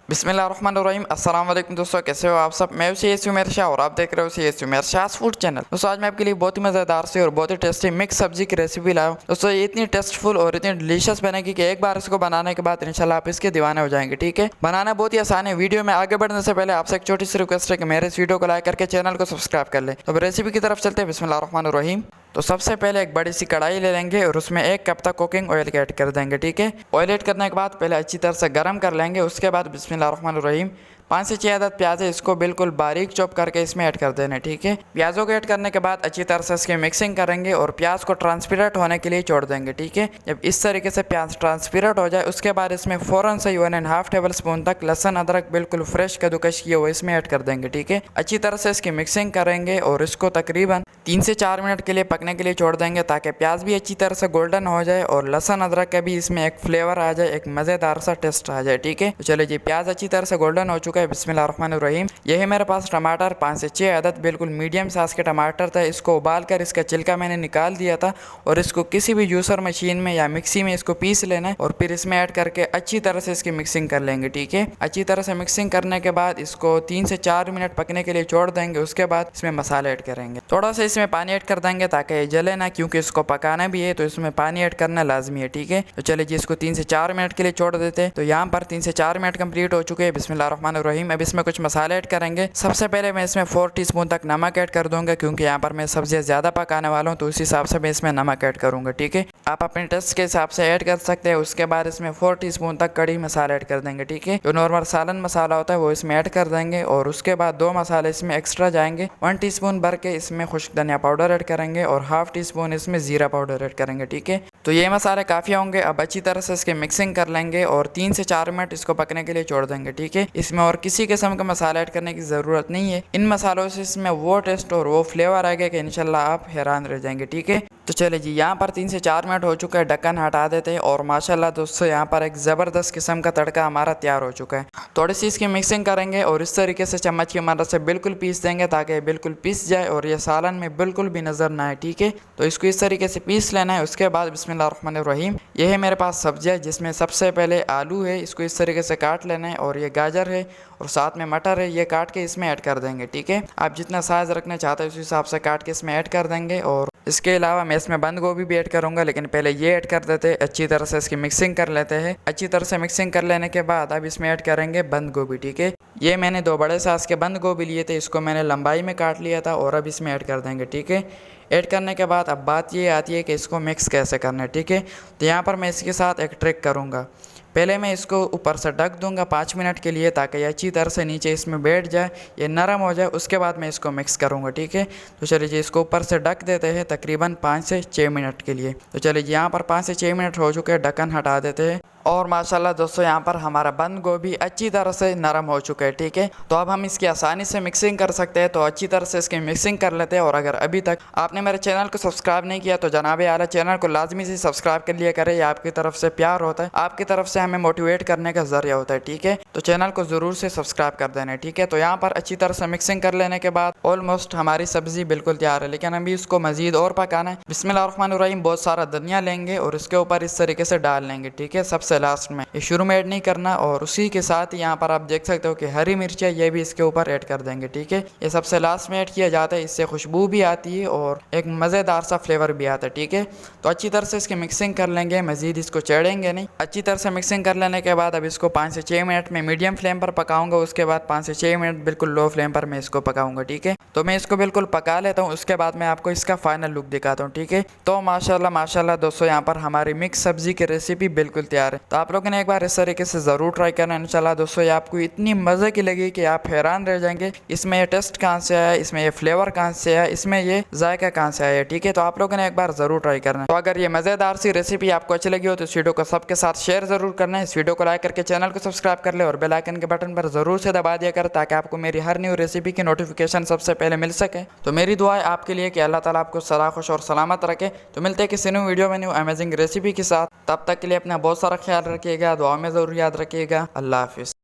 बिस्मिल्लाहिर्रहमानिर्रहीम। अस्सलाम वालेकुम दोस्तों, कैसे हो आप सब। मैं सीएस उमर शाह और आप देख रहे हो CS Umar Shah food channel. दोस्तों आज मैं आपके लिए बहुत ही मज़ेदार सी और बहुत ही टेस्टी मिक्स सब्जी की रेसिपी लाया हूँ। दोस्तों ये इतनी टेस्टफुल और इतनी डिलीशियस बनेगी कि एक बार इसको बनाने के बाद इंशाल्लाह आप इसके दीवाने हो जाएंगे। ठीक है, बनाना बहुत ही आसान है। वीडियो में आगे बढ़ने से पहले आपसे एक छोटी सी रिक्वेस्ट है कि मेरे इस वीडियो को लाइक करके चैनल को सब्सक्राइब कर ले। तो रेसिपी की तरफ चलते हैं। बिस्मिल्लाहिर्रहमानिर्रहीम। तो सबसे पहले एक बड़ी सी कढ़ाई ले लेंगे और उसमें 1 कप तक कुकिंग ऑयल ऐड कर देंगे। ठीक है, ऑयल ऐड करने के बाद पहले अच्छी तरह से गर्म कर लेंगे। उसके बाद बिस्मिल्लाहिर्रहमानिर्रहीम 5 से 6 अदद प्याज है, इसको बिल्कुल बारीक चॉप करके इसमें ऐड कर देना। ठीक है, प्याजों को ऐड करने के बाद अच्छी तरह से इसकी मिक्सिंग करेंगे और प्याज को ट्रांसपेरेंट होने के लिए छोड़ देंगे। ठीक है, जब इस तरीके से प्याज ट्रांसपेरेंट हो जाए उसके बाद इसमें फ़ौरन से 1.5 टेबल स्पून तक लहसुन अदरक बिल्कुल फ्रेश कद्दूकस किए हुए इसमें ऐड कर देंगे। ठीक है, अच्छी तरह से इसकी मिक्सिंग करेंगे और इसको तकरीबन 3 से 4 मिनट के लिए पकने के लिए छोड़ देंगे ताकि प्याज भी अच्छी तरह से गोल्डन हो जाए और लहसुन अदरक का भी इसमें एक फ्लेवर आ जाए, एक मज़ेदार सा टेस्ट आ जाए। ठीक है, तो चलिए जी, प्याज अच्छी तरह से गोल्डन हो चुका है। बिस्मिल्लाहिर्रहमानिर्रहीम। यही मेरे पास टमाटर 5 से 6 अदद बिल्कुल मीडियम साइज के टमाटर थे, इसको उबाल कर इसका छिलका मैंने निकाल दिया था और इसको किसी भी जूसर मशीन में या मिक्सी में इसको पीस लेना है और फिर इसमें ऐड करके अच्छी तरह से इसकी मिक्सिंग कर लेंगे। ठीक है, अच्छी तरह से मिक्सिंग करने के बाद इसको 3 से 4 मिनट पकने के लिए छोड़ देंगे। उसके बाद इसमें मसाले ऐड करेंगे। थोड़ा सा इसमें पानी ऐड कर देंगे ताकि ये जले ना, क्योंकि इसको पकाना भी है तो इसमें पानी ऐड करना लाजमी है। ठीक है, तो चलिए जी, इसको 3 से 4 मिनट के लिए छोड़ देते हैं। तो यहाँ पर 3 से 4 मिनट कंप्लीट हो चुके हैं। बिस्मिल्लाहिर्रहमानिर्रहीम। अब इसमें कुछ मसाले ऐड करेंगे। सबसे पहले मैं इसमें 4 टीस्पून तक नमक ऐड कर दूंगा, क्योंकि यहाँ पर मैं सब्जियाँ ज़्यादा पकाने वाला हूँ तो उस हिसाब से मैं इसमें नमक ऐड करूँगा। ठीक है, आप अपने टेस्ट के हिसाब से ऐड कर सकते हैं। उसके बाद इसमें 4 टीस्पून तक कड़ी मसाला ऐड कर देंगे। ठीक है, जो नॉर्मल सालन मसाला होता है वो इसमें ऐड कर देंगे और उसके बाद 2 मसाले इसमें एक्स्ट्रा जाएंगे। 1 टीस्पून भर के इसमें खुश्क धनिया पाउडर ऐड करेंगे और हाफ टीस्पून इसमें जीरा पाउडर ऐड करेंगे। ठीक है, तो ये मसाले काफ़ी होंगे। अब अच्छी तरह से इसके मिक्सिंग कर लेंगे और 3 से 4 मिनट इसको पकने के लिए छोड़ देंगे। ठीक है, इसमें और किसी किस्म का मसाला ऐड करने की ज़रूरत नहीं है। इन मसालों से इसमें वो टेस्ट और वो फ्लेवर आएगा कि इंशाल्लाह आप हैरान रह जाएंगे। ठीक है, तो चले जी, यहाँ पर 3 से 4 मिनट हो चुका है, ढक्कन हटा देते हैं और माशाल्लाह दोस्तों यहाँ पर एक ज़बरदस्त किस्म का तड़का हमारा तैयार हो चुका है। थोड़ी सी इसकी मिक्सिंग करेंगे और इस तरीके से चम्मच की मदद से बिल्कुल पीस देंगे ताकि बिल्कुल पीस जाए और ये सालन में बिल्कुल भी नज़र ना आए। ठीक है, तो इसको इस तरीके से पीस लेना है। उसके बाद बिस्मिल्लाहिर्रहमानिर्रहीम, ये है मेरे पास सब्जियाँ, जिसमें सबसे पहले आलू है, इसको इस तरीके से काट लेना है और ये गाजर है और साथ में मटर है, ये काट के इसमें ऐड कर देंगे। ठीक है, आप जितना साइज़ रखना चाहते हैं उस हिसाब से काट के इसमें ऐड कर देंगे और इसके अलावा मैं इसमें बंद गोभी भी ऐड करूंगा, लेकिन पहले ये ऐड कर देते हैं। अच्छी तरह से इसकी मिक्सिंग कर लेते हैं। अच्छी तरह से मिक्सिंग कर लेने के बाद अब इसमें ऐड करेंगे बंद गोभी। ठीक है, ये मैंने 2 बड़े साइज के बंद गोभी लिए थे, इसको मैंने लंबाई में काट लिया था और अब इसमें ऐड कर देंगे। ठीक है, ऐड करने के बाद अब बात ये आती है कि इसको मिक्स कैसे करना है। ठीक है, तो यहाँ पर मैं इसके साथ एक ट्रिक करूँगा। पहले मैं इसको ऊपर से ढक दूंगा 5 मिनट के लिए ताकि ये अच्छी तरह से नीचे इसमें बैठ जाए, ये नरम हो जाए। उसके बाद मैं इसको मिक्स करूंगा। ठीक है, तो चलिए जी, इसको ऊपर से ढक देते हैं तकरीबन 5 से 6 मिनट के लिए। तो चलिए जी, यहाँ पर 5 से 6 मिनट हो चुके हैं, ढक्कन हटा देते हैं और माशाल्लाह दोस्तों यहाँ पर हमारा बंद गोभी अच्छी तरह से नरम हो चुका है। ठीक है, तो अब हम इसकी आसानी से मिक्सिंग कर सकते हैं। तो अच्छी तरह से इसकी मिक्सिंग कर लेते हैं और अगर अभी तक आपने मेरे चैनल को सब्सक्राइब नहीं किया तो जनाब आला चैनल को लाजमी से सब्सक्राइब कर लिया करें। ये आपकी तरफ से प्यार होता है, आपकी तरफ से हमें मोटिवेट करने का जरिया होता है। ठीक है, तो चैनल को ज़रूर से सब्सक्राइब कर देना। ठीक है, तो यहाँ पर अच्छी तरह से मिक्सिंग कर लेने के बाद ऑलमोस्ट हमारी सब्जी बिल्कुल तैयार है, लेकिन अभी इसको मजीद और पकाना है। बिस्मिल्लाहिर्रहमानिर्रहीम, बहुत सारा धनिया लेंगे और इसके ऊपर इस तरीके से डाल लेंगे। ठीक है, सबसे लास्ट में, ये शुरू में ऐड नहीं करना। और उसी के साथ यहाँ पर आप देख सकते हो कि हरी मिर्च है, ये भी इसके ऊपर ऐड कर देंगे। ठीक है, ये सबसे लास्ट में ऐड किया जाता है, इससे खुशबू भी आती है और एक मज़ेदार सा फ्लेवर भी आता है। ठीक है, तो अच्छी तरह से इसकी मिक्सिंग कर लेंगे, मजीद इसको चढ़ेंगे नहीं। अच्छी तरह से मिक्सिंग कर लेने के बाद अब इसको 5 से 6 मिनट में मीडियम फ्लेम पर पकाऊंगा। उसके बाद 5 से 6 मिनट बिल्कुल लो फ्लेम पर मैं इसको पकाऊंगा। ठीक है, तो मैं इसको बिल्कुल पका लेता हूँ, उसके बाद मैं आपको इसका फाइनल लुक दिखाता हूँ। ठीक है, तो माशाल्लाह माशाल्लाह दोस्तों यहाँ पर हमारी मिक्स सब्जी की रेसिपी बिल्कुल तैयार है। तो आप लोगों ने एक बार इस तरीके से ज़रूर ट्राई करना इंशाल्लाह दोस्तों। ये आपको इतनी मज़े की लगी कि आप हैरान रह जाएंगे, इसमें ये टेस्ट कहाँ से आया, इसमें ये फ्लेवर कहाँ से आया, इसमें ये जायका कहाँ से आया। ठीक है, तो आप लोगों ने एक बार ज़रूर ट्राई करना है। तो अगर ये मज़ेदार सी रेसिपी आपको अच्छी लगी हो तो इस वीडियो को सबके साथ शेयर ज़रूर करना है। इस वीडियो को लाइक करके चैनल को सब्सक्राइब कर ले और बेल आइकन के बटन पर ज़रूर से दबा दिया कर, ताकि आपको मेरी हर न्यू रेसिपी की नोटिफिकेशन सबसे पहले मिल सके। तो मेरी दुआ है आपके लिए कि अल्लाह ताला आपको सदा खुश और सलामत रखे। तो मिलते हैं किसी न्यू वीडियो में न्यू अमेजिंग रेसिपी के साथ। तब तक के लिए अपना बहुत सारा ख्याल रखिएगा, दुआ में ज़रूर याद रखिएगा। अल्लाह हाफिज़।